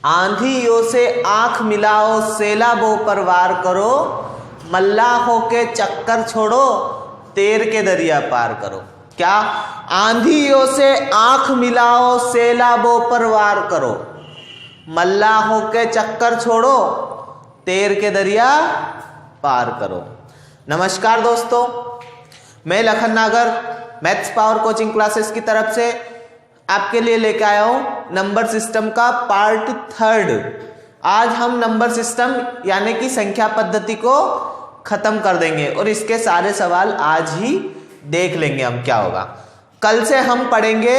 आंधियों से आंख मिलाओ, सैलाबों पर वार करो, मल्लाहों के चक्कर छोड़ो, तेर के दरिया पार करो। क्या? आंधियों से आंख मिलाओ, सैलाबों पर वार करो, मल्लाहों के चक्कर छोड़ो, तेर के दरिया पार करो। नमस्कार दोस्तों, मैं लखन नागर मैथ्स पावर कोचिंग क्लासेस की तरफ से आपके लिए लेके आया हूं नंबर सिस्टम का पार्ट 3। आज हम नंबर सिस्टम यानी कि संख्या पद्धति को खत्म कर देंगे और इसके सारे सवाल आज ही देख लेंगे हम क्या होगा। कल से हम पढ़ेंगे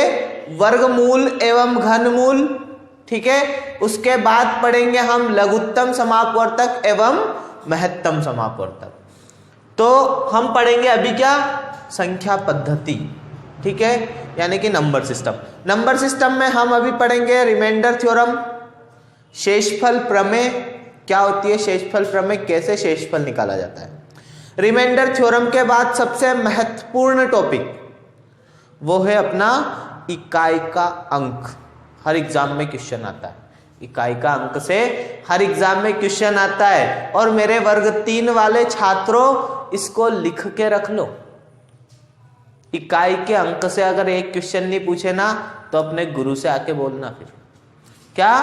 वर्गमूल एवं घनमूल, ठीक है। उसके बाद पढ़ेंगे हम लघुत्तम समापवर्तक एवं महत्तम समापवर्तक। तो हम पढ़ेंगे अभी क्या? संख्या पद्धति, ठीक है, यानी कि नंबर सिस्टम। नंबर सिस्टम में हम अभी पढ़ेंगे रिमाइंडर थ्योरम, शेषफल प्रमेय क्या होती है, शेषफल प्रमेय कैसे शेषफल निकाला जाता है। रिमाइंडर थ्योरम के बाद सबसे महत्वपूर्ण टॉपिक वो है अपना इकाई का अंक। हर एग्जाम में क्वेश्चन आता है, इकाई का अंक से हर एग्जाम में क्वेश्चन आता है। और मेरे वर्ग 3 वाले छात्रों इसको लिख के रख लो। इकाई के अंक से अगर एक क्वेश्चन नहीं पूछे ना तो अपने गुरु से आके बोलना। फिर क्या?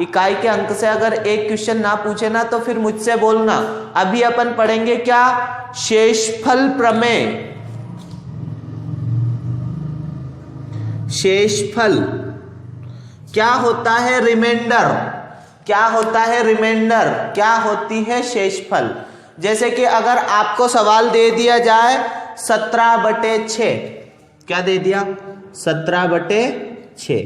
इकाई के अंक से अगर एक क्वेश्चन ना पूछे ना तो फिर मुझसे बोलना। अभी अपन पढ़ेंगे क्या? शेषफल प्रमेय। शेषफल क्या होता है? रिमाइंडर क्या होता है? रिमाइंडर क्या होती है? शेषफल। जैसे कि अगर आपको सवाल दे दिया जाए 17/6, क्या दे दिया? 17/6,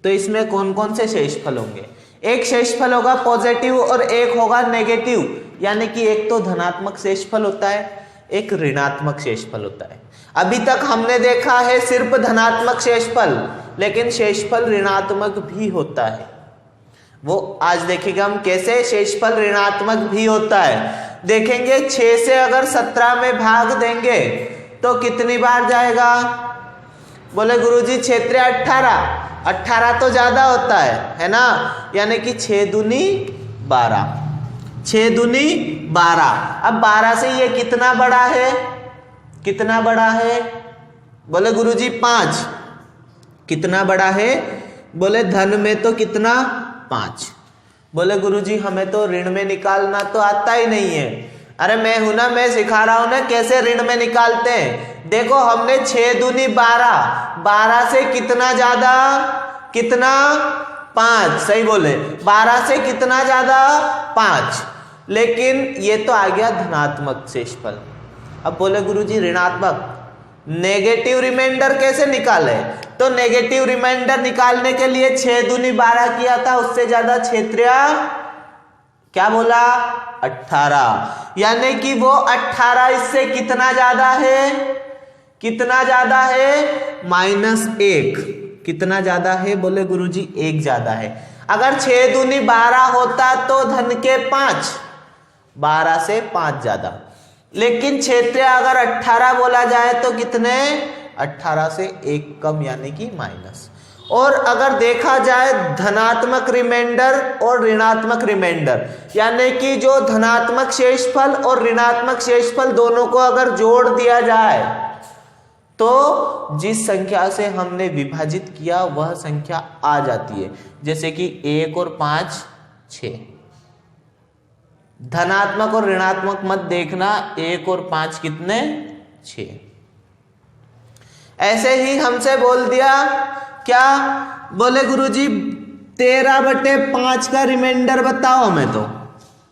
तो इसमें कौन कौन से शेषफल होंगे? एक शेषफल होगा पॉजिटिव और एक होगा नेगेटिव, यानी कि एक तो धनात्मक शेषफल होता है, एक ऋणात्मक शेषफल होता है। अभी तक हमने देखा है सिर्फ धनात्मक शेषफल, लेकिन शेषफल ऋणात्मक भी होता है। वो आज देखेंगे हम कैसे शेषफल ऋणात्मक भी होता है। देखेंगे 6 से अगर 17 में भाग देंगे तो कितनी बार जाएगा? बोले गुरुजी 6 × 18, 18 तो ज्यादा होता है ना, यानी कि 6 दूनी 12, 6 दूनी 12। अब 12 से ये कितना बड़ा है? कितना बड़ा है? बोले गुरुजी 5। कितना बड़ा है? बोले धन में तो कितना? 5। बोले गुरुजी हमें तो ऋण में निकालना तो आता ही नहीं है। अरे मैं हूं ना, मैं सिखा रहा हूं ना कैसे ऋण में निकालते हैं। देखो हमने 6 दूनी 12, 12 से कितना ज्यादा? कितना? 5। सही बोले, 12 से कितना ज्यादा? 5। लेकिन ये तो आ गया धनात्मक शेषफल। अब बोले गुरुजी ऋणात्मक, नेगेटिव रिमाइंडर कैसे निकाले? तो नेगेटिव रिमाइंडर निकालने के लिए 6 दूनी 12 किया था, उससे ज्यादा 6 त्रिया क्या बोला? 18, यानी कि वो 18 इससे कितना ज्यादा है? कितना ज्यादा है? -1। कितना ज्यादा है? बोले गुरुजी 1 ज्यादा है। अगर 6 दूनी 12 होता तो धन के 5, 12 से 5 ज्यादा। लेकिन 6 त्रिया अगर 18 बोला जाए तो कितने? 18 से 1 कम, यानी कि माइनस। और अगर देखा जाए धनात्मक रिमाइंडर और ऋणात्मक रिमाइंडर, यानी कि जो धनात्मक शेषफल और ऋणात्मक शेषफल दोनों को अगर जोड़ दिया जाए तो जिस संख्या से हमने विभाजित किया वह संख्या आ जाती है। जैसे कि 1 और 5 6। धनात्मक और ऋणात्मक मत देखना, 1 और 5 कितने? 6। ऐसे ही हमसे बोल दिया क्या? बोले गुरुजी 13/5 का रिमाइंडर बताओ हमें। तो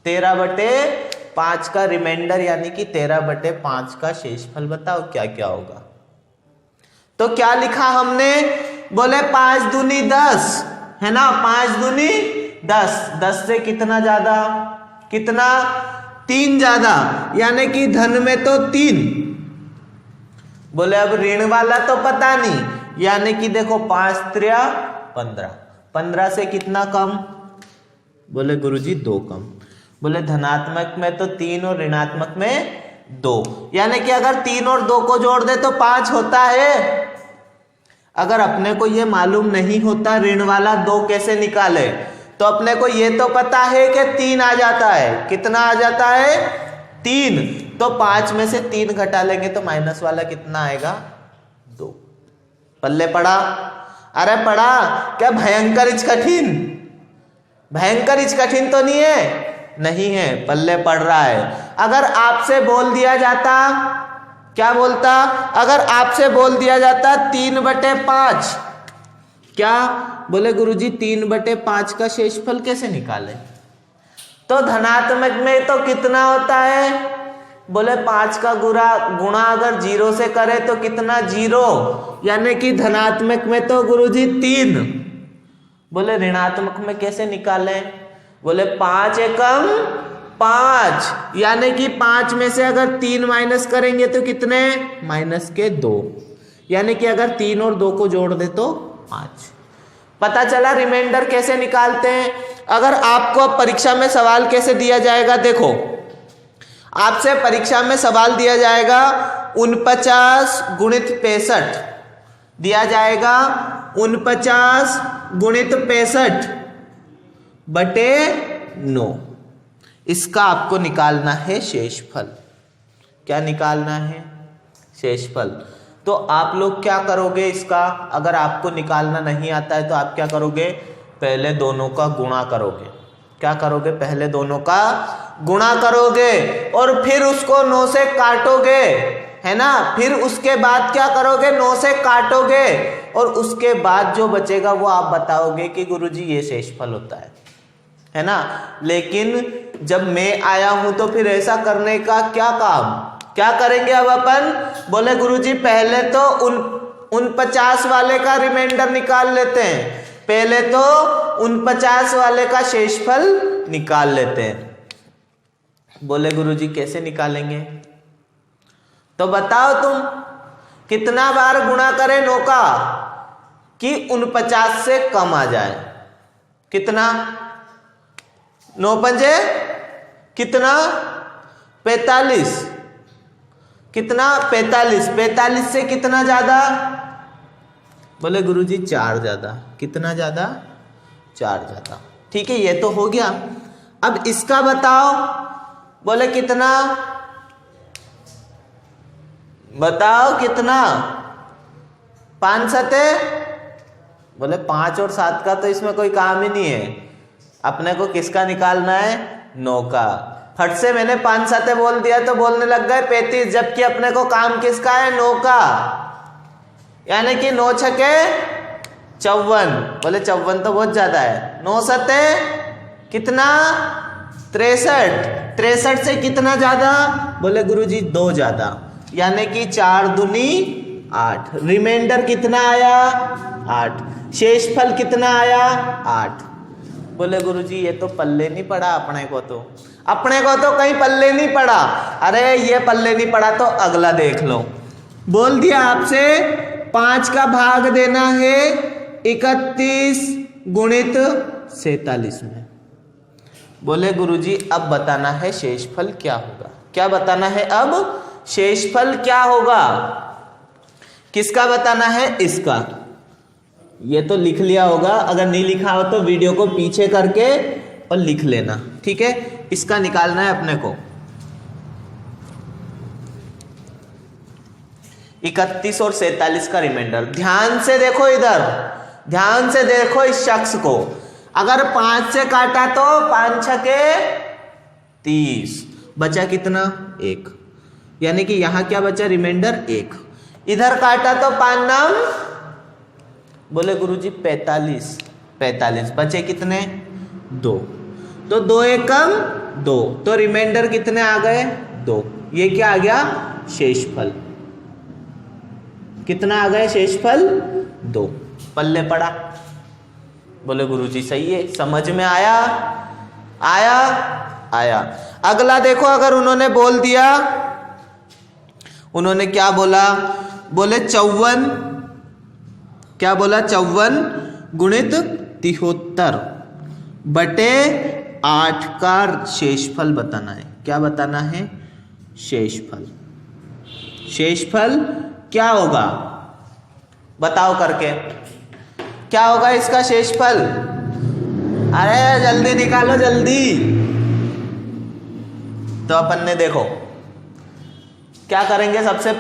13/5 का रिमाइंडर यानी कि 13/5 का शेषफल बताओ क्या क्या होगा। तो क्या लिखा हमने? बोले 5 दूनी 10 है ना, 5 दूनी 10, 10 से कितना ज्यादा? कितना? 3 ज्यादा, यानी कि धन में तो 3। बोले अब ऋण वाला तो पता नहीं, यानी कि देखो 5 त्रिया 15, 15 से कितना कम? बोले गुरुजी 2 कम। बोले धनात्मक में तो 3 और ऋणात्मक में 2, यानी कि अगर 3 और 2 को जोड़ दे तो 5 होता है। अगर अपने को ये मालूम नहीं होता ऋण वाला 2 कैसे निकाले, तो अपने को ये तो पता है कि 3 आ जाता है। कितना आ जाता है? 3। तो 5 में से 3 घटा लेंगे तो माइनस वाला कितना आएगा? 2। पल्ले पड़ा? अरे पड़ा क्या? भयंकर इच कठिन, भयंकर इच कठिन तो नहीं है? नहीं है, पल्ले पड़ रहा है। अगर आपसे बोल दिया जाता, क्या बोलता? अगर आपसे बोल दिया जाता 3/5, क्या बोले गुरुजी 3/5 का शेषफल कैसे निकाले? तो धनात्मक में तो कितना होता है? बोले 5 का गुणा अगर 0 से करे तो कितना? 0, यानी कि धनात्मक में तो गुरुजी 3। बोले ऋणात्मक में कैसे निकालें? बोले 5 एकम 5, यानी कि 5 में से अगर 3 माइनस करेंगे तो कितने? -2, यानी कि अगर 3 और 2 को जोड़ दे तो 5। पता चला रिमाइंडर कैसे निकालते हैं। अगर आपको परीक्षा में सवाल कैसे दिया जाएगा, देखो आपसे परीक्षा में सवाल दिया जाएगा 49 गुणित 65 दिया जाएगा, 49 गुणित 65 बटे 9। इसका आपको निकालना है शेषफल। क्या निकालना है? शेषफल। तो आप लोग क्या करोगे इसका? अगर आपको निकालना नहीं आता है तो आप क्या करोगे? पहले दोनों का गुणा करोगे। क्या करोगे? पहले दोनों का गुणा करोगे और फिर उसको 9 से काटोगे, है ना? फिर उसके बाद क्या करोगे? 9 से काटोगे और उसके बाद जो बचेगा वो आप बताओगे कि गुरुजी ये शेषफल होता है ना? लेकिन जब मैं आया हूं तो फिर ऐसा करने का क्या काम? क्या करेंगे अब अपन? बोले गुरुजी पहले तो 49 वाले का रिमाइंडर निकाल लेते हैं, पहले तो 49 वाले का शेषफल निकाल लेते हैं। बोले गुरुजी कैसे निकालेंगे? तो बताओ तुम कितना बार गुणा करें 9 का कि 49 से कम आ जाए? कितना? 9 पंजे कितना? 45। कितना? 45। 45 से कितना ज्यादा? बोले गुरुजी 4 ज्यादा। कितना ज्यादा? 4 ज्यादा। ठीक है, ये तो हो गया। अब इसका बताओ। बोले कितना? बताओ कितना? 5 सते? बोले 5 और 7 का तो इसमें कोई काम ही नहीं है। अपने को किसका निकालना है? 9 का। फट से मैंने 5 सते बोल दिया तो बोलने लग गए 35, जबकि अपने को काम किसका है? 9 का। यानी कि 9 छके 54। बोले 54 तो बहुत ज्यादा है। 9 सते कितना? 63। 63 से कितना ज्यादा? बोले गुरुजी 2 ज्यादा, यानी कि 4 दूनी 8। रिमाइंडर कितना आया? 8। शेषफल कितना आया? 8। बोले गुरुजी ये तो पल्ले नहीं पड़ा अपने को तो कहीं पल्ले नहीं पड़ा। अरे ये पल्ले नहीं पड़ा तो अगला देख लो। बोल दिया आपसे 5 का भाग देना है 31 गुणित 47 में। बोले गुरुजी अब बताना है शेषफल क्या होगा। क्या बताना है अब? शेषफल क्या होगा? किसका बताना है? इसका। ये तो लिख लिया होगा, अगर नहीं लिखा हो तो वीडियो को पीछे करके और लिख लेना, ठीक है? इसका निकालना है अपने को। 31 और 47 का रिमाइंडर। ध्यान से देखो इधर, ध्यान से देखो इस शख्स को। अगर 5 से काटा तो 5 छके 30, बचा कितना? 1, यानी कि यहां क्या बचा? रिमाइंडर 1। इधर काटा तो 5 नाम, बोले गुरुजी 45। 45 बचे कितने? 2। तो 2 एकम 2, तो रिमाइंडर कितने आ गए? 2। ये क्या आ गया? शेषफल। कितना आ गए? शेषफल 2। पल्ले पड़ा। बोले गुरुजी सही है, समझ में आया? आया। अगला देखो, अगर उन्होंने बोल दिया, उन्होंने क्या बोला? बोले 54। क्या बोला? 54 गुणित 73 बटे 8 का शेषफल बताना है। क्या बताना है? शेषफल। शेषफल क्या होगा? बताओ करके। क्या होगा इसका शेषफल? अरे जल्दी निकालो जल्दी। तो अपन ने देखो क्या करेंगे, सबसे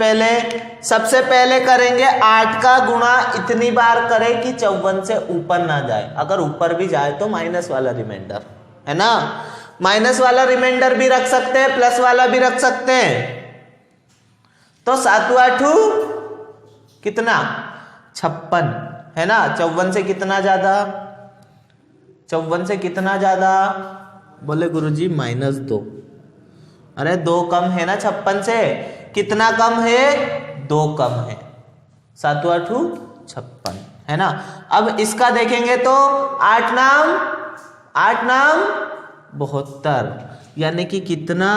पहले करेंगे 8 का गुणा इतनी बार करें कि 54 से ऊपर ना जाए। अगर ऊपर भी जाए तो माइनस वाला रिमाइंडर है ना, माइनस वाला रिमाइंडर भी रख सकते हैं, प्लस वाला भी रख सकते हैं। तो 7 8 कितना 56 है ना। 54 से कितना ज्यादा, 54 से कितना ज्यादा, बोले गुरुजी -2। अरे 2 कम है ना 56 से, कितना कम है, 2 कम है। 7 8 56 है ना। अब इसका देखेंगे तो 8 नाम 72, यानी कि कितना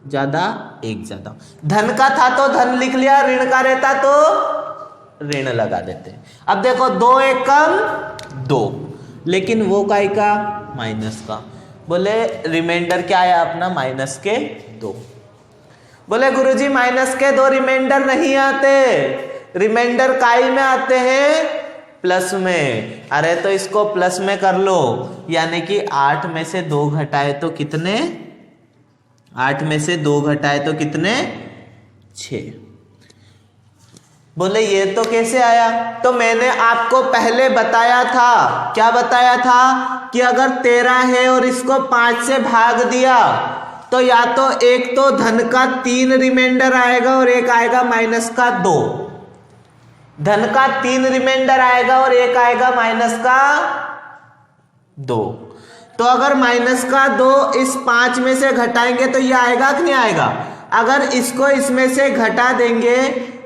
ज्यादा, 1 ज्यादा। धन का था तो धन लिख लिया, ऋण का रहता तो ऋण लगा देते। अब देखो 2 1 कम 2, लेकिन वो काय का, माइनस का। बोले रिमाइंडर क्या आया अपना, -2। बोले गुरुजी -2 रिमाइंडर नहीं आते, रिमाइंडर काय में आते हैं, प्लस में। अरे तो इसको प्लस में कर लो, यानी कि 8 में से 2 घटाए तो कितने, 8 में से 2 घटाए तो कितने, 6। बोले ये तो कैसे आया, तो मैंने आपको पहले बताया था, क्या बताया था, कि अगर 13 है और इसको 5 से भाग दिया तो या तो एक तो धन का 3 रिमाइंडर आएगा और एक आएगा -2। धन का 3 रिमाइंडर आएगा और एक आएगा -2। तो अगर -2 इस 5 में से घटाएंगे तो ये आएगा कि नहीं आएगा। अगर इसको इसमें से घटा देंगे,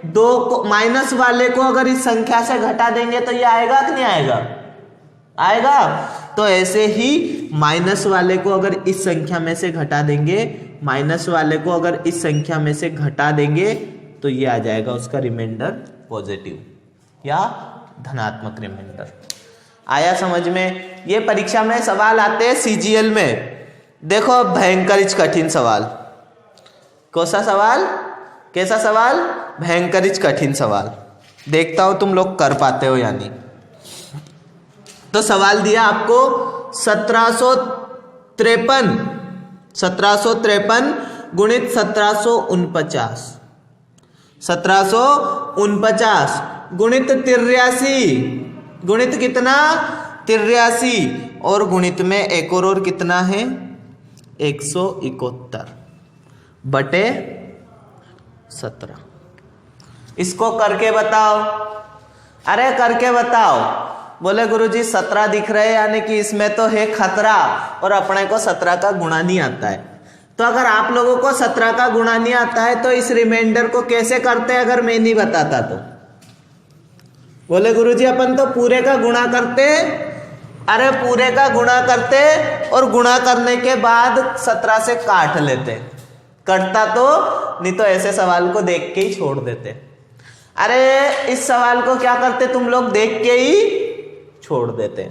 2 को माइनस वाले को अगर इस संख्या से घटा देंगे तो ये आएगा कि नहीं आएगा, आएगा। तो ऐसे ही माइनस वाले को अगर इस संख्या में से घटा देंगे, माइनस वाले को अगर इस संख्या में से घटा देंगे तो ये आ जाएगा उसका रिमाइंडर पॉजिटिव या धनात्मक रिमाइंडर। आया समझ में। ये परीक्षा में सवाल आते हैं सीजीएल में। देखो भयंकर कठिन सवाल, कौन-सा सवाल, कैसा सवाल, भयंकर कठिन सवाल। देखता हूं तुम लोग कर पाते हो या नहीं। तो सवाल दिया आपको 1753 गुणित 1749, 1749 गुणित 83, गुणित कितना, 83, और गुणित में एक और कितना है, 171 बटे 17। इसको करके बताओ। अरे करके बताओ। बोले गुरुजी 17 दिख रहे हैं, यानी कि इसमें तो है खतरा और अपने को 17 का गुणा नहीं आता है। तो अगर आप लोगों को 17 का गुणा नहीं आता है तो इस रिमाइंडर को कैसे करते हैं, अगर मैं नहीं बताता तो। बोले गुरुजी अपन तो पूरे का गुणा करते। अरे पूरे का गुणा करते और गुणा करने के बाद 17 से काट लेते, कटता तो नहीं तो ऐसे सवाल को देख के ही छोड़ देते। अरे इस सवाल को क्या करते तुम लोग, देख के ही छोड़ देते।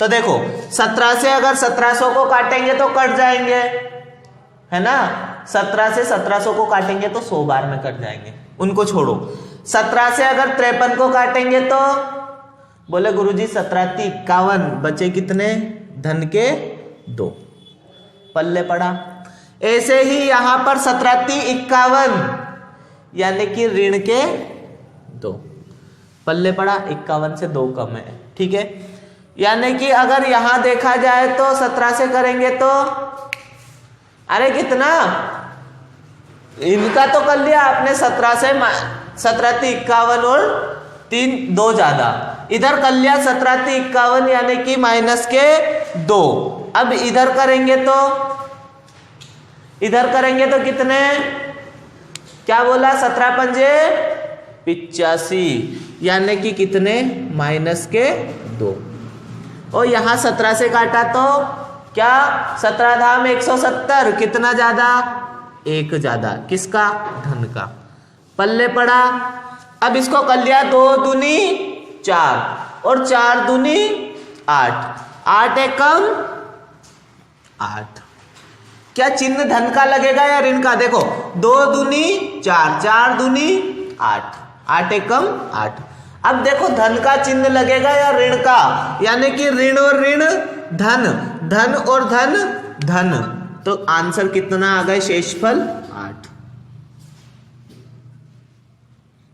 तो देखो 17 से अगर 1700 को काटेंगे तो कट जाएंगे, है ना। 17 से 1700 को काटेंगे तो 100 बार में कट जाएंगे, उनको छोड़ो। 17 से अगर 53 को काटेंगे तो, बोले गुरुजी 17 × 51 बचे कितने, धन के 2, पल्ले पड़ा। ऐसे ही यहां पर 17 × 51 यानी कि ऋण के 2, पल्ले पड़ा, 51 से 2 कम है, ठीक है। यानी कि अगर यहां देखा जाए तो 17 से करेंगे तो, अरे कितना, इनका तो कर लिया आपने 17 से, 17 × 51 और 3 2 ज्यादा, इधर कर लिया 17 × 51 यानी कि -2। अब इधर करेंगे तो, इधर करेंगे तो कितने, क्या बोला, 17 × 5 = 85 यानी कि कितने, -2। और यहां 17 से काटा तो क्या, 17 धाम 170, कितना ज्यादा, 1 ज्यादा, किसका, धन का, पल्ले पड़ा। अब इसको कर लिया 2 दूनी 4 और 4 दूनी 8, 8 एक कम 8। क्या चिन्ह धन का लगेगा या ऋण का, देखो 2 दूनी 4, 4 दूनी 8, 8 एक कम 8। अब देखो धन का चिन्ह लगेगा या ऋण का, यानी कि ऋण और ऋण धन, धन और धन धन, तो आंसर कितना आ गए शेषफल 8।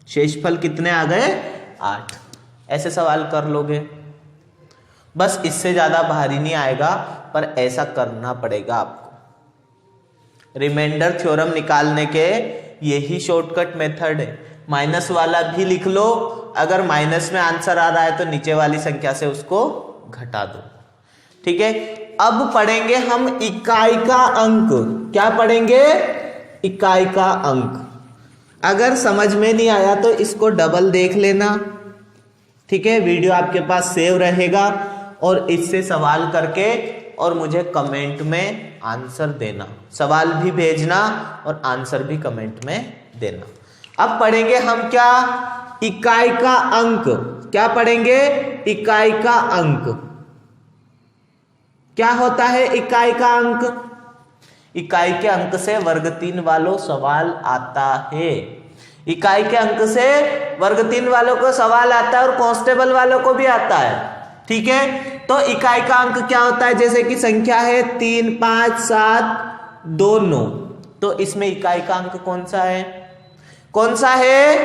शेषफल कितने आ गए 8। ऐसे सवाल कर लोगे, बस इससे ज्यादा भारी नहीं आएगा, पर ऐसा करना पड़ेगा आपको। रिमाइंडर थ्योरम निकालने के यही शॉर्टकट मेथड है। माइनस वाला भी लिख लो, अगर माइनस में आंसर आ रहा है तो नीचे वाली संख्या से उसको घटा दो, ठीक है। अब पढ़ेंगे हम इकाई का अंक। क्या पढ़ेंगे? इकाई का अंक। अगर समझ में नहीं आया तो इसको डबल देख लेना, ठीक है। वीडियो आपके पास सेव रहेगा और इससे सवाल करके और मुझे कमेंट में आंसर देना। सवाल भी भेजना और आंसर भी कमेंट में देना। अब पढ़ेंगे हम क्या? इकाई का अंक। क्या पढ़ेंगे? इकाई का अंक। क्या होता है इकाई का अंक? इकाई के अंक से वर्ग 3 वालों सवाल आता है। इकाई के अंक से वर्ग 3 वालों को सवाल आता है और कांस्टेबल वालों को भी आता है, ठीक है। तो इकाई का अंक क्या होता है? जैसे कि संख्या है 3, 5, 7, 2, 9, तो इसमें इकाई का अंक कौन सा है? कौन सा है?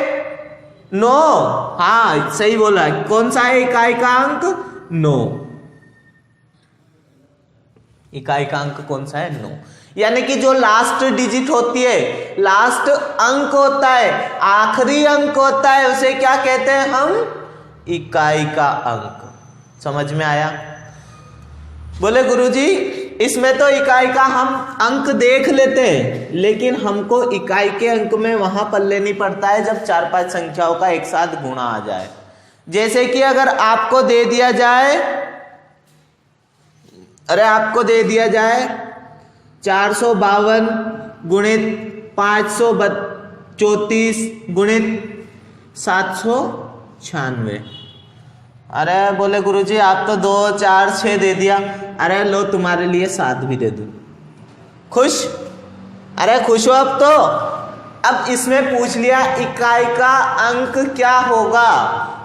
9। हाँ सही बोला। कौन सा है इकाई का अंक? 9। इकाई का अंक कौन सा है? 9। यानी कि जो लास्ट डिजिट होती है, लास्ट अंक होता है, आखिरी अंक होता है, उसे क्या कहते हैं हम? इकाई का अंक। समझ में आया? बोले गुरुजी इसमें तो इकाई का हम अंक देख लेते हैं, लेकिन हमको इकाई के अंक में वहां पल्ले नहीं पड़ता है जब 4-5 संख्याओं का एक साथ गुणा आ जाए। जैसे कि अगर आपको दे दिया जाए, अरे आपको दे दिया जाए 452 गुणित 534 गुणित 796। अरे बोले गुरुजी आप तो 2, 4, 6 दे दिया। अरे लो तुम्हारे लिए 7 भी दे दूं। खुश? अरे खुश हो अब तो? अब इसमें पूछ लिया इकाई का अंक क्या होगा,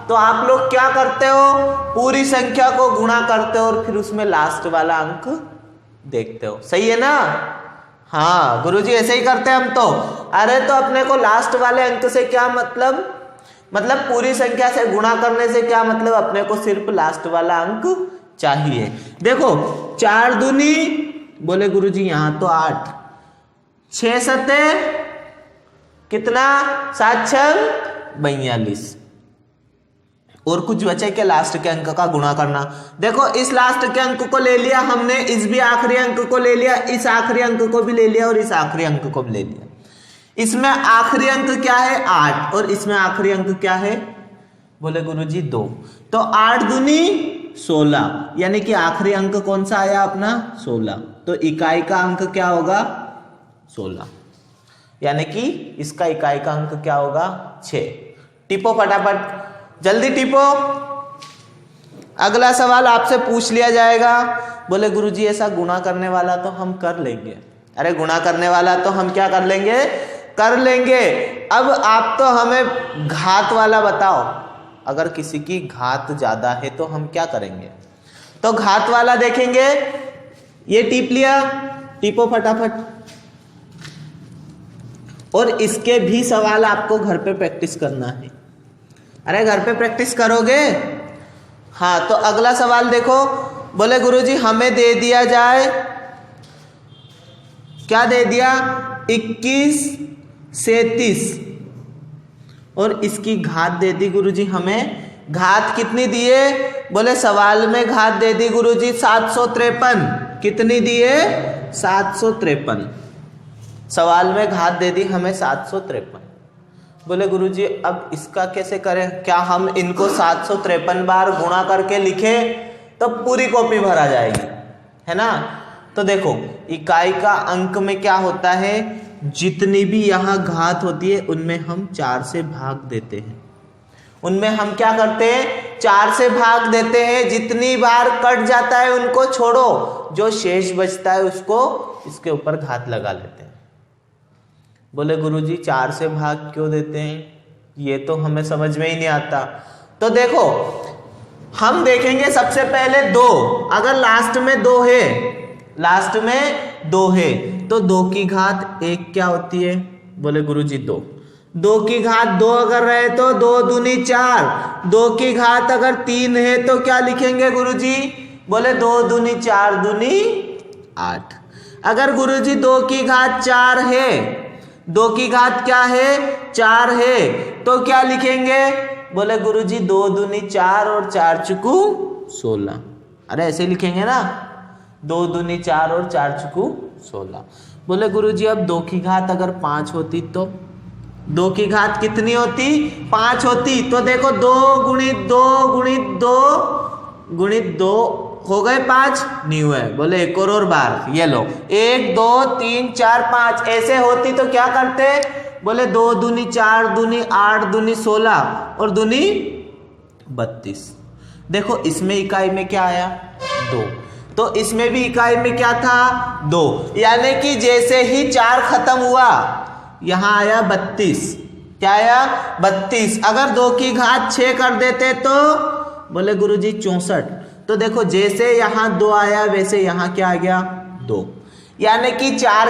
तो आप लोग क्या करते हो? पूरी संख्या को गुणा करते हो और फिर उसमें लास्ट वाला अंक देखते हो। सही है ना? हाँ गुरुजी ऐसे ही करते हैं हम तो। अरे तो अपने को लास्ट वाले अंक से क्या मतलब पूरी संख्या से गुणा करने से क्या मतलब? अपने को सिर्फ लास्ट वाला अंक चाहिए। देखो 4 दूनी, बोले गुरुजी यहां तो 8, 6 सते कितना? 7 छंग 42, और कुछ बचे के लास्ट के अंक का गुणा करना। देखो इस लास्ट के अंक को ले लिया हमने, इस भी आखिरी अंक को ले लिया, इस आखिरी अंक को भी ले लिया और इस आखिरी अंक को भी ले लिया। इसमें आखिरी अंक क्या है? 8, और इसमें आखिरी अंक क्या है? बोले गुरुजी 2, तो 8 दूनी 16, यानी कि आखिरी अंक कौन सा आया अपना? 16। तो इकाई का अंक क्या होगा? 16, यानी कि इसका इकाई का अंक क्या होगा? 6। टिपो फटाफट, जल्दी टिपो। अगला सवाल आपसे पूछ लिया जाएगा। बोले गुरुजी ऐसा गुणा करने वाला तो हम कर लेंगे। अरे गुणा करने वाला तो हम क्या कर लेंगे? कर लेंगे। अब आप तो हमें घात वाला बताओ। अगर किसी की घात ज्यादा है तो हम क्या करेंगे? तो घात वाला देखेंगे। ये टिप लिया, टिपो फटाफट। और इसके भी सवाल आपको घर पे प्रैक्टिस करना है। अरे घर पे प्रैक्टिस करोगे? हाँ तो अगला सवाल देखो। बोले गुरुजी हमें दे दिया जाए, क्या दे दिया? 21 37, और इसकी घात दे दी गुरुजी हमें। घात कितनी दिए? बोले सवाल में घात दे दी गुरुजी 753। कितनी दिए? 753। सवाल में घात दे दी हमें 753। बोले गुरुजी अब इसका कैसे करें? क्या हम इनको 753 बार गुणा करके लिखें तो पूरी कॉपी भरा जाएगी, है ना? तो देखो इकाई का अंक में क्या होता है? जितनी भी यहाँ घात होती है उनमें हम 4 से भाग देते हैं। उनमें हम क्या करते हैं? 4 से भाग देते हैं। जितनी बार कट जाता है उनको छोड़ो, जो शेष बचता है उसको इसके ऊपर घात लगा लेते हैं। बोले गुरुजी 4 से भाग क्यों देते हैं? ये तो हमें समझ में ही नहीं आता। तो देखो हम देखेंगे सबसे पहले 2, अगर लास्ट में 2 है, लास्ट में 2 है तो 2 की घात 1 क्या होती है? बोले गुरुजी 2। 2 की घात 2 अगर रहे तो 2 दूनी 4, 2 की घात अगर 3 है तो क्या लिखेंगे गुरुजी? बोले 2 दूनी 4 दूनी 8। अगर गुरुजी 2 की घात 4 है, 2 की घात क्या है? 4 है, तो क्या लिखेंगे? बोले गुरुजी 2 दूनी 4 और 4 चुकू 16। अरे ऐसे लिखेंगे ना, 2 दूनी 4 और 4 चुकू 16। बोले गुरुजी अब 2 की घात अगर 5 होती तो 2 की घात कितनी होती? 5 होती। तो देखो 2 गुणित 2 गुणित 2 गुणित 2 हो गए 5, नहीं हुए। बोले एक और बार, ये लो 1 2 3 4 5 ऐसे होती तो क्या करते? बोले 2 दूनी 4 दूनी 8 दूनी 16 और दूनी 32। देखो इसमें इकाई में क्या आया? 2। तो इसमें भी इकाई में क्या था? 2। यानी कि जैसे ही 4 खत्म हुआ यहां आया 32। क्या आया? 32। अगर 2 की घात 6 कर देते तो बोले गुरुजी 64। तो देखो जैसे यहां 2 आया वैसे यहां क्या आ गया? 2। यानी कि 4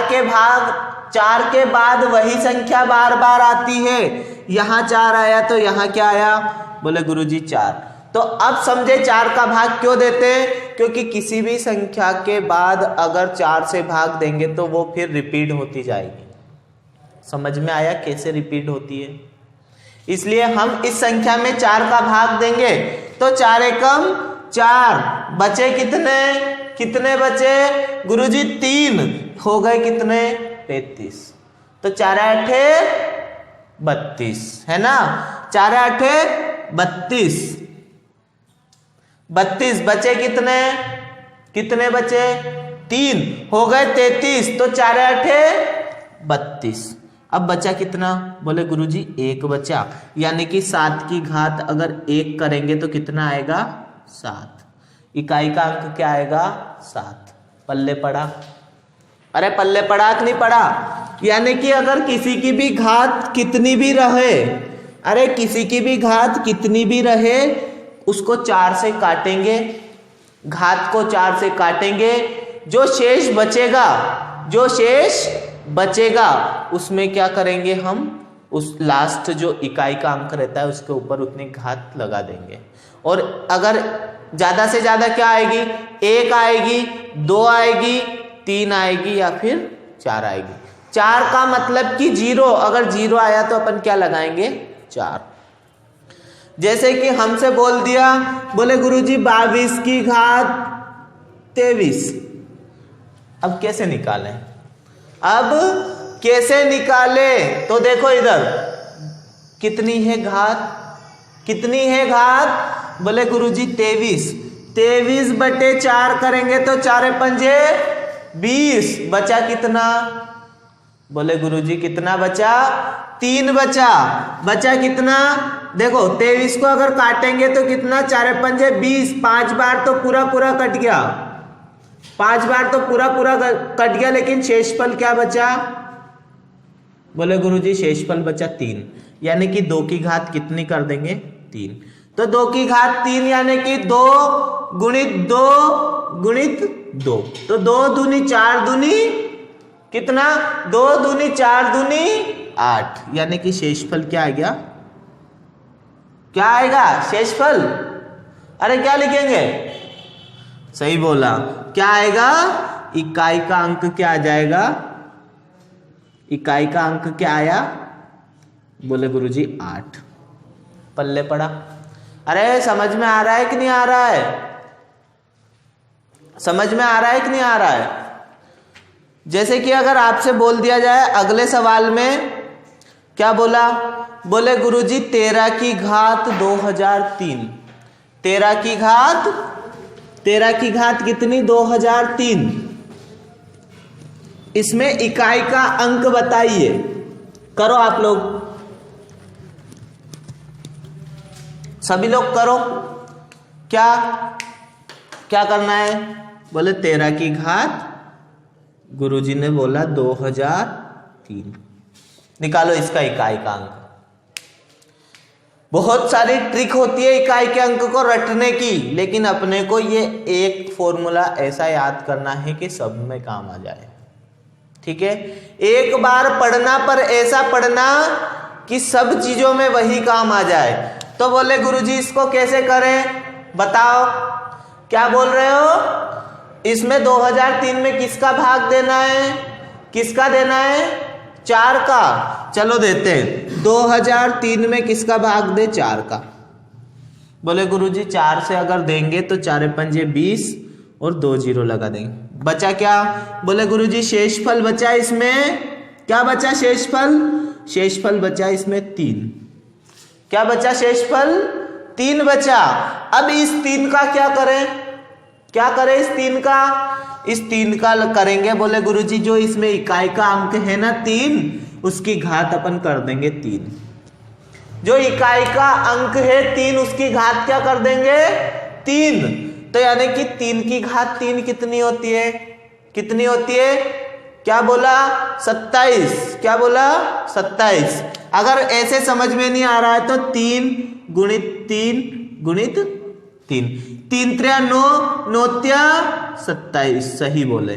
के बाद वही संख्या बार बार आती है। यहां 4 आया तो यहां क्या आया? बोले गुरुजी 4। तो अब समझे 4 का भाग क्यों देते? क्योंकि किसी भी संख्या के बाद अगर 4 से भाग देंगे तो वो फिर रिपीट होती जाएगी। समझ में आया कैसे रिपीट होती है? इसलिए हम इस संख्या में 4 का भाग देंगे तो 4 एकम 4, बचे कितने बचे गुरुजी? 3 हो गए कितने? 33। तो 4 8 32 है ना? 4 8 32, 32 बचे कितने बचे? 3 हो गए 33। तो 4 8 32। अब बचा कितना? बोले गुरुजी 1 बचा। यानी कि 7 की घात अगर 1 करेंगे तो कितना आएगा? 7। इकाई का अंक क्या आएगा? 7। पल्ले पड़ा? अरे पल्ले पड़ा कि नहीं पड़ा? यानी कि अगर किसी की भी घात कितनी भी रहे, अरे किसी की भी घात कितनी भी रहे, उसको 4 से काटेंगे, घात को 4 से काटेंगे, जो शेष बचेगा उसमें क्या करेंगे हम? उस लास्ट जो इकाई का अंक रहता है उसके ऊपर उतनी घात लगा देंगे। और अगर ज्यादा से ज्यादा क्या आएगी? 1 आएगी, 2 आएगी, 3 आएगी या फिर 4 आएगी। 4 का मतलब कि 0, अगर 0 आया तो अपन क्या लगाएंगे? 4। जैसे कि हमसे बोल दिया, बोले गुरुजी 22 की घात 23। अब कैसे निकालें? तो देखो इधर कितनी है घात? बोले गुरुजी 23। 23 बटे 4 करेंगे तो 4 पंजे 20। बचा कितना? बोले गुरुजी कितना बचा? 3 बचा कितना? देखो 23 को अगर काटेंगे तो कितना? 4 पंजे 20। 5 बार तो पूरा कट गया, 5 बार तो पूरा कट गया, लेकिन शेषफल क्या बचा? बोले गुरुजी शेषफल बचा 3। यानी कि 2 की घात कितनी कर देंगे? 3। तो 2 की घात 3 यानी कि 2 गुणित 2 गुणित 2। तो 2 दूनी 4 दूनी कितना? 2 दूनी 4 दूनी 8। यानी कि शेषफल क्या आ गया? क्या आएगा शेषफल? अरे क्या लिखेंगे? सही बोला, क्या आएगा? इकाई का अंक क्या आ जाएगा? इकाई का अंक क्या आया? बोले गुरुजी 8। पल्ले पड़ा? अरे समझ में आ रहा है कि नहीं आ रहा है? समझ में आ रहा है कि नहीं आ रहा है? जैसे कि अगर आपसे बोल दिया जाए अगले सवाल में, क्या बोला? बोले गुरुजी 13 की घात 2003। 13 की घात कितनी? 2003। इसमें इकाई का अंक बताइए। करो आप लोग, सभी लोग करो। क्या करना है? बोले 13 की घात, गुरुजी ने बोला 2003। निकालो इसका इकाई का अंक। बहुत सारी ट्रिक होती है इकाई के अंक को रटने की, लेकिन अपने को ये एक फॉर्मूला ऐसा याद करना है कि सब में काम आ जाए। ठीक है, एक बार पढ़ना पर ऐसा पढ़ना कि सब चीजों में वही काम आ जाए। तो बोले गुरुजी इसको कैसे करें, बताओ क्या बोल रहे हो। इसमें 2003 में किसका भाग देना है, किसका देना है, 4 का। चलो देते हैं, 2003 में किसका भाग दे, 4 का। बोले गुरुजी 4 से अगर देंगे तो 4 पंजे 20 और 2 जीरो लगा देंगे, बचा क्या। बोले गुरुजी शेषफल बचा इसमें, क्या बचा शेषफल, शेषफल बचा इसमें 3। क्या बचा शेषफल, 3 बचा। अब इस 3 का क्या करें, क्या करें इस 3 का, इस 3 का करेंगे। बोले गुरुजी जो इसमें इकाई का अंक है ना 3, उसकी घात अपन कर देंगे 3। जो इकाई का अंक है 3 उसकी घात क्या कर देंगे, 3। तो यानी कि 3 की घात 3 कितनी होती है, कितनी होती है, क्या बोला 27, क्या बोला 27। अगर ऐसे समझ में नहीं आ रहा है तो 3 गुणित 3 गुणित 3, 3 त्रिया 9, 9 त्रिया 27, सही बोले।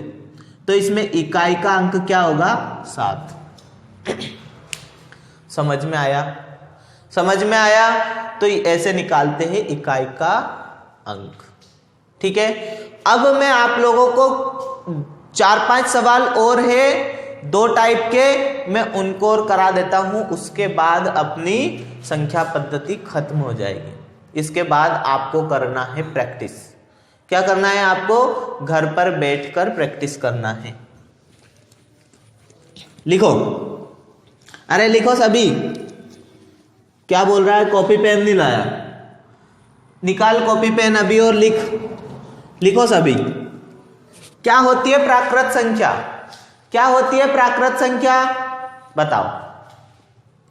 तो इसमें इकाई का अंक क्या होगा, 7। समझ में आया, समझ में आया। तो ऐसे निकालते हैं इकाई का अंक। ठीक है, अब मैं आप लोगों को 4-5 सवाल और है 2 टाइप के, मैं उनको और करा देता हूं, उसके बाद अपनी संख्या पद्धति खत्म हो जाएगी। इसके बाद आपको करना है प्रैक्टिस। क्या करना है आपको, घर पर बैठकर प्रैक्टिस करना है। लिखो, अरे लिखो सभी। क्या बोल रहा है, कॉपी पेन नहीं लाया, निकाल कॉपी पेन अभी और लिख, लिखो सभी। क्या होती है प्राकृत संख्या, क्या होती है प्राकृत संख्या, बताओ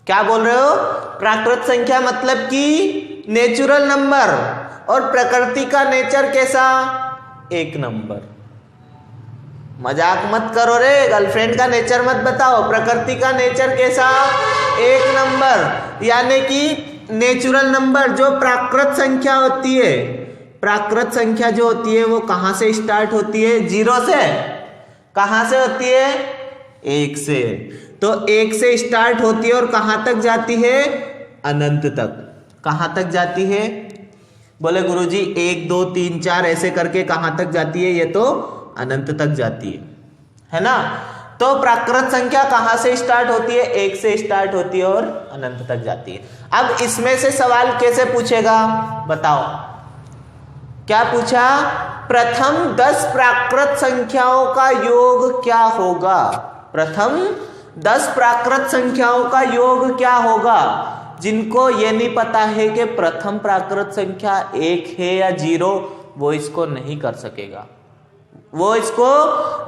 क्या बोल रहे हो। प्राकृत संख्या मतलब कि नेचुरल नंबर, और प्रकृति का नेचर कैसा, 1 नंबर। मजाक मत करो रे, गर्लफ्रेंड का नेचर मत बताओ, प्रकृति का नेचर कैसा, 1 नंबर। यानी कि नेचुरल नंबर जो प्राकृत संख्या होती है, प्राकृत संख्या जो होती है वो कहां से स्टार्ट होती है, 0 से। कहां से होती है, 1 से। तो 1 से स्टार्ट होती है और कहां तक जाती है, अनंत तक। कहां तक जाती है, बोले गुरुजी 1 2 3 4 ऐसे करके कहां तक जाती है, ये तो अनंत तक जाती है ना। तो प्राकृत संख्या कहां से स्टार्ट होती है, 1 से स्टार्ट होती है और अनंत तक जाती है। अब इसमें से सवाल कैसे पूछेगा, बताओ क्या पूछा, प्रथम 10 प्राकृत संख्याओं का योग क्या होगा, प्रथम 10 प्राकृत संख्याओं का योग क्या होगा। जिनको ये नहीं पता है कि प्रथम प्राकृत संख्या 1 है या 0, वो इसको नहीं कर सकेगा, वो इसको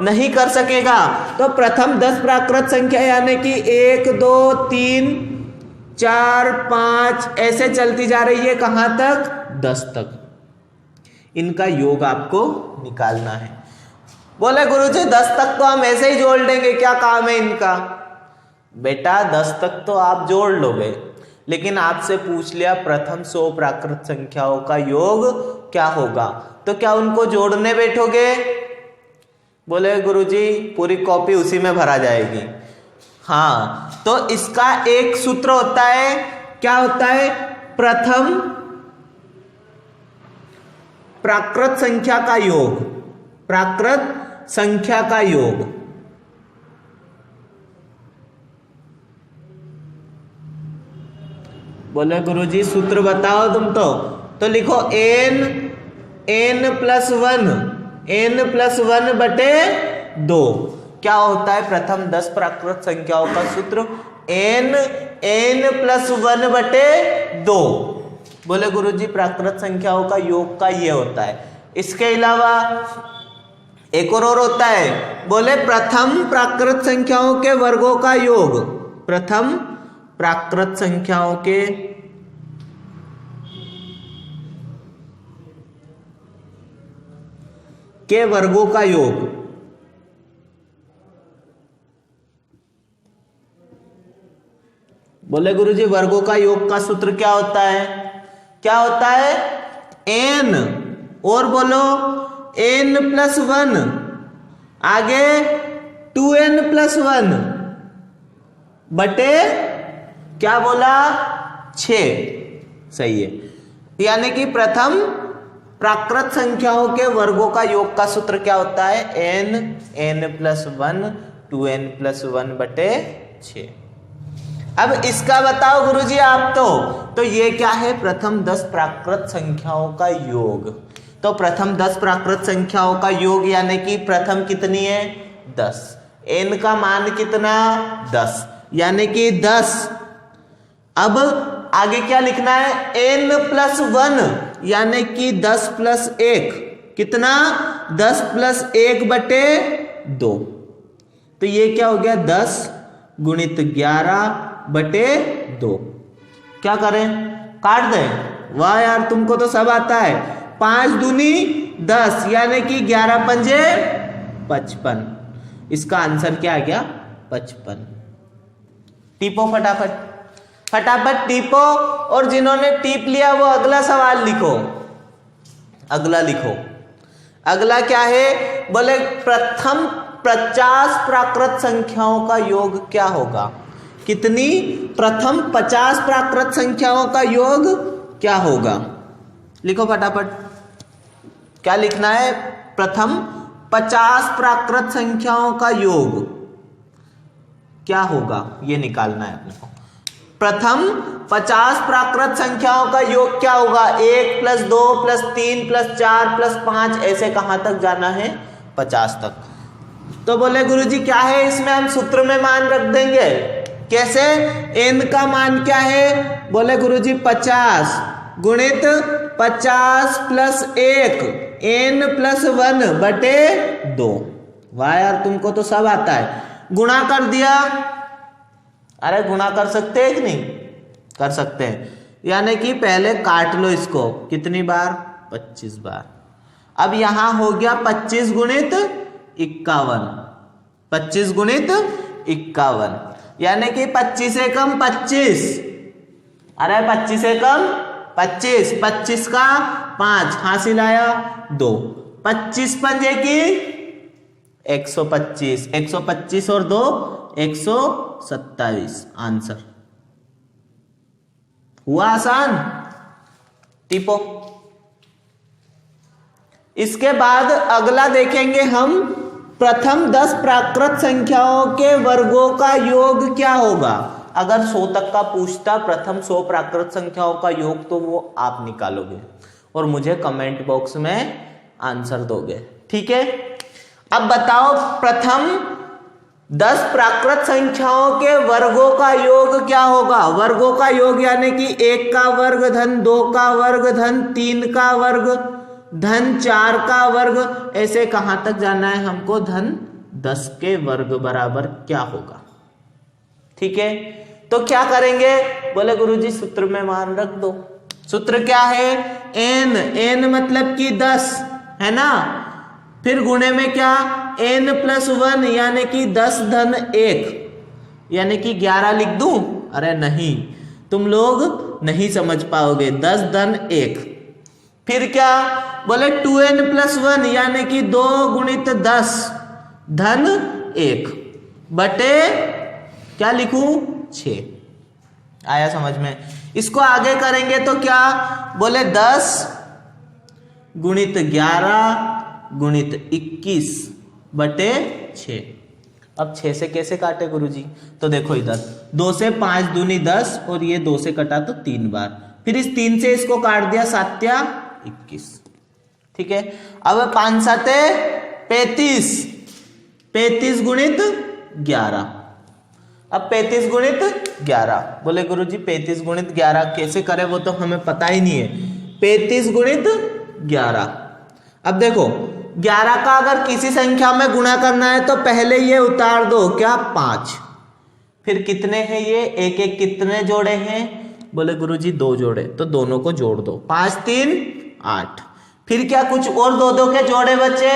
नहीं कर सकेगा। तो प्रथम 10 प्राकृत संख्या यानी कि 1 2 3 4 5 ऐसे चलती जा रही है, कहां तक, 10 तक। इनका योग आपको निकालना है। बोले गुरुजी 10 तक तो हम ऐसे ही जोड़ लेंगे, क्या काम है इनका। बेटा 10 तक तो आप जोड़ लोगे, लेकिन आपसे पूछ लिया प्रथम 100 प्राकृत संख्याओं का योग क्या होगा, तो क्या उनको जोड़ने बैठोगे। बोले गुरुजी पूरी कॉपी उसी में भरा जाएगी। हाँ, तो इसका एक सूत्र होता है, क्या होता है, प्रथम प्राकृत संख्या का योग, प्राकृत संख्या का योग। बोले गुरुजी सूत्र बताओ तुम तो लिखो n + 1 बटे 2। क्या होता है प्रथम 10 प्राकृत संख्याओं का सूत्र, n + 1 बटे 2। बोले गुरुजी प्राकृत संख्याओं का योग का ये होता है। इसके अलावा एक और होता है, बोले प्रथम प्राकृत संख्याओं के वर्गों का योग, प्रथम प्राकृत संख्याओं के वर्गों का योग। बोले गुरुजी वर्गों का योग का सूत्र क्या होता है? क्या होता है? n, और बोलो n+1, आगे 2n+1 बटे क्या बोला? 6। सही है। यानी कि प्रथम प्राकृत संख्याओं के वर्गों का योग का सूत्र क्या होता है? n+1 2n+1 बटे 6। अब इसका बताओ गुरुजी आप। तो ये क्या है? प्रथम 10 प्राकृत संख्याओं का योग। तो प्रथम 10 प्राकृत संख्याओं का योग यानी कि प्रथम कितनी है? 10। n का मान कितना? 10, यानी कि 10। अब आगे क्या लिखना है? n+1 यानी कि 10 + 1 कितना? 10 + 1 बटे 2। तो ये क्या हो गया? 10 गुणित 11 बटे 2। क्या करें? काट दें? वाह यार, तुमको तो सब आता है। 5 दूनी 10 यानी कि 11 पंजे 55। इसका आंसर क्या आ गया? 55। टीपो फटाफट, फटाफट टीपो। और जिन्होंने टीप लिया वो अगला सवाल लिखो। अगला लिखो। अगला क्या है? बोले प्रथम 50 प्राकृत संख्याओं का योग क्या होगा? कितनी? प्रथम 50 प्राकृत संख्याओं का योग क्या होगा? लिखो फटाफट। क्या लिखना है? प्रथम 50 प्राकृत संख्याओं का योग क्या होगा, ये निकालना है अपने को। प्रथम 50 प्राकृत संख्याओं का योग क्या होगा? 1 + 2 + 3 + 4 + 5, ऐसे कहां तक जाना है? 50 तक। तो बोले गुरुजी क्या है इसमें? हम सूत्र में मान रख देंगे। कैसे? n का मान क्या है? बोले गुरुजी 50 गुणित 50 + 1 n+1 बटे 2। वाह यार, तुमको तो सब आता है। गुणा कर दिया। अरे गुणा कर सकते हैं कि नहीं? कर सकते हैं। यानी कि पहले काट लो इसको। कितनी बार? 25 बार। अब यहां हो गया 25 गुणित 51। 25 गुणित 51 यानी कि 25 से कम 25। अरे 25 से कम 25। 25 का 5 हासिल आया 2। 25 पंजे की 125। 125 और 2 127। आंसर हुआ आसान। टिपो। इसके बाद अगला देखेंगे हम। प्रथम 10 प्राकृत संख्याओं के वर्गों का योग क्या होगा? अगर 100 तक का पूछता प्रथम 100 प्राकृत संख्याओं का योग, तो वो आप निकालोगे और मुझे कमेंट बॉक्स में आंसर दोगे। ठीक है। अब बताओ प्रथम 10 प्राकृत संख्याओं के वर्गों का योग क्या होगा? वर्गों का योग यानी कि 1 का वर्ग धन 2 का वर्ग धन 3 का वर्ग धन 4 का वर्ग, ऐसे कहां तक जाना है हमको? धन 10 के वर्ग बराबर क्या होगा? ठीक है। तो क्या करेंगे? बोले गुरुजी सूत्र में मान रख दो। सूत्र क्या है? n मतलब कि 10 है ना। फिर गुणे में क्या? n+1 यानी कि 10 धन 1 यानी कि 11 लिख दूं? अरे नहीं, तुम लोग नहीं समझ पाओगे। 10 धन 1। फिर क्या? बोले 2n+1 यानी कि 2 गुणित 10 धन 1 बटे क्या लिखूं? 6। आया समझ में? इसको आगे करेंगे तो क्या? बोले 10 गुणित 11 गुणित 21 बटे 6। अब 6 से कैसे काटे गुरुजी? तो देखो इधर 2 से 5 दूनी 10 और ये 2 से कटा तो 3 बार। फिर इस 3 से इसको काट दिया 7 या 21। ठीक है। अब 5 7 35। 35 गुणित 11। अब 35 गुणित 11। बोले गुरुजी 35 गुणित 11 कैसे करें? वो तो हमें पता ही नहीं है। 35 गुणित 11। अब देखो 11 का अगर किसी संख्या में गुणा करना है तो पहले ये उतार दो। क्या? 5। फिर कितने हैं ये? एक एक कितने जोड़े हैं? बोले गुरुजी 2 जोड़े। तो दोनों को जोड़ दो। 5 3 8। फिर क्या कुछ और 2 के जोड़े बचे?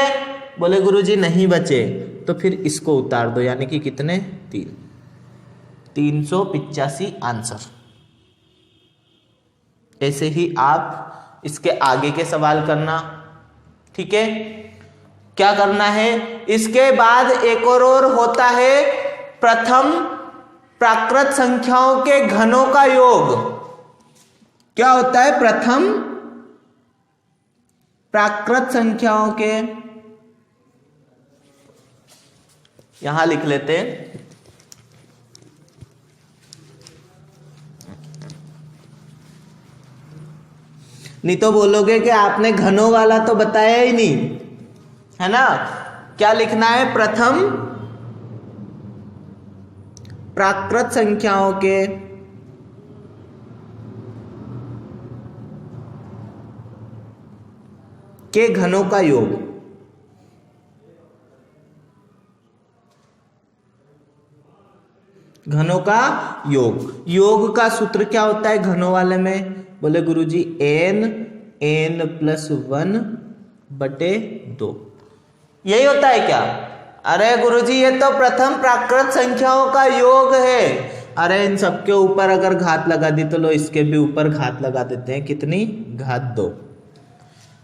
बोले गुरुजी नहीं बचे। तो फिर इसको उतार दो, यानी कि कितने? 3। 385 आंसर। ऐसे ही आप इसके आगे के सवाल करना, ठीक है। क्या करना है, इसके बाद एक और होता है प्रथम प्राकृत संख्याओं के घनों का योग। क्या होता है, प्रथम प्राकृत संख्याओं के, यहां लिख लेते हैं, नहीं तो बोलोगे कि आपने घनों वाला तो बताया ही नहीं, है ना। क्या लिखना है, प्रथम प्राकृत संख्याओं के घनों का योग। घनों का योग, योग का सूत्र क्या होता है घनों वाले में, बोले गुरुजी n+1/2, यही होता है क्या। अरे गुरुजी ये तो प्रथम प्राकृत संख्याओं का योग है। अरे इन सबके ऊपर अगर घात लगा दी तो लो इसके भी ऊपर घात लगा देते हैं, कितनी, घात 2।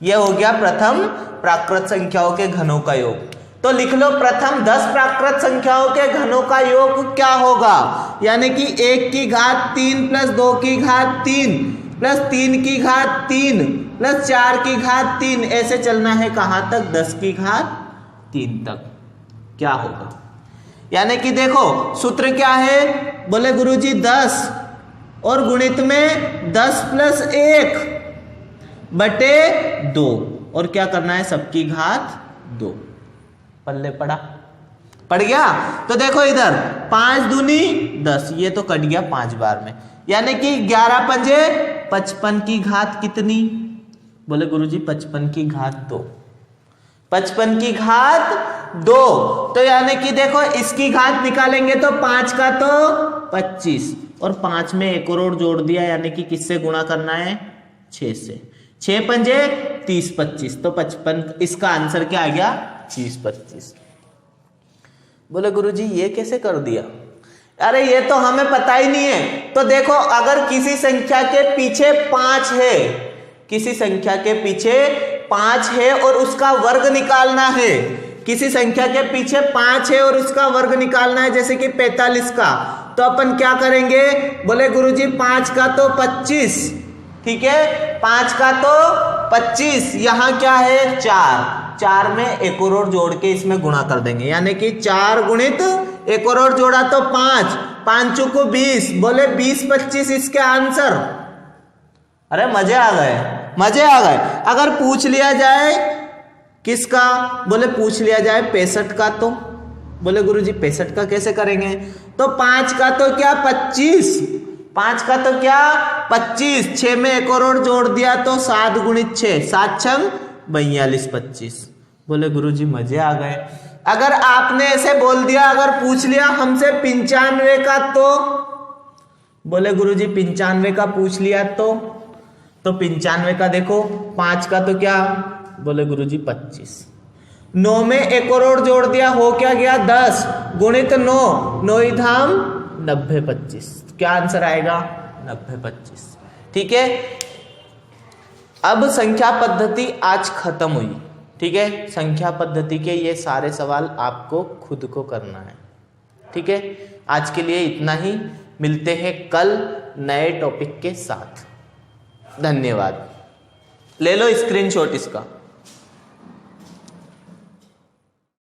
यह हो गया प्रथम प्राकृत संख्याओं के घनों का योग। तो लिख लो प्रथम 10 प्राकृत संख्याओं के घनों का योग क्या होगा, यानी कि 1 की घात 3 + 2 की घात 3 + 3 की घात 3 + 4 की घात 3, ऐसे चलना है कहां तक, 10 की घात 3 तक। क्या होगा, यानी कि देखो सूत्र क्या है, बोले गुरुजी 10 और गुणित में 10 + 1/2 और क्या करना है, सबकी घात 2। पल्ले पड़ गया। तो देखो इधर 5 दूनी 10, ये तो कट गया 5 बार में, यानी कि 11 पंजे 55 की घात कितनी, बोले गुरुजी 55 की घात 2। 55 की घात 2, तो यानी कि देखो इसकी घात निकालेंगे तो 5 का तो 25 और 5 में एक और जोड़ दिया, यानी कि किससे गुणा करना है, 6 से। 6 पंजे 30 25, तो 55, इसका आंसर क्या आ गया, 30 25। बोले गुरुजी ये कैसे कर दिया, अरे ये तो हमें पता ही नहीं है। तो देखो अगर किसी संख्या के पीछे 5 है, किसी संख्या के पीछे 5 है और उसका वर्ग निकालना है, किसी संख्या के पीछे 5 है और उसका वर्ग निकालना है, जैसे कि 45 का, तो अपन क्या करेंगे, बोले गुरुजी 5 का तो 25, ठीक है, 5 का तो 25, यहां क्या है 4 में एक और जोड़ के इसमें गुणा कर देंगे, यानी कि 4 गुणित एक और जोड़ा तो 5, 5 चौको 20, बोले 20 25 इसके आंसर। अरे मजे आ गए। अगर पूछ लिया जाए किसका, बोले पूछ लिया जाए 65 का, तो बोले गुरुजी 65 का कैसे करेंगे, तो 5 का तो क्या 25, 5 का तो क्या 25, 6 में एक और जोड़ दिया तो 7 गुणित 6, 7 छंग 42 25। बोले गुरुजी मजे आ गए। अगर आपने ऐसे बोल दिया, अगर पूछ लिया हमसे 95 का, तो बोले गुरुजी 95 का पूछ लिया तो 95 का देखो, 5 का तो क्या, बोले गुरुजी 25, 9 में एक और जोड़ दिया, हो क्या गया 10 गुणित 9, 9 धाम 90 25, क्या आंसर आएगा 90 25, ठीक है। अब संख्या पद्धति आज खत्म हुई, ठीक है। संख्या पद्धति के ये सारे सवाल आपको खुद को करना है, ठीक है। आज के लिए इतना ही, मिलते हैं कल नए टॉपिक के साथ। धन्यवाद। ले लो स्क्रीनशॉट इसका।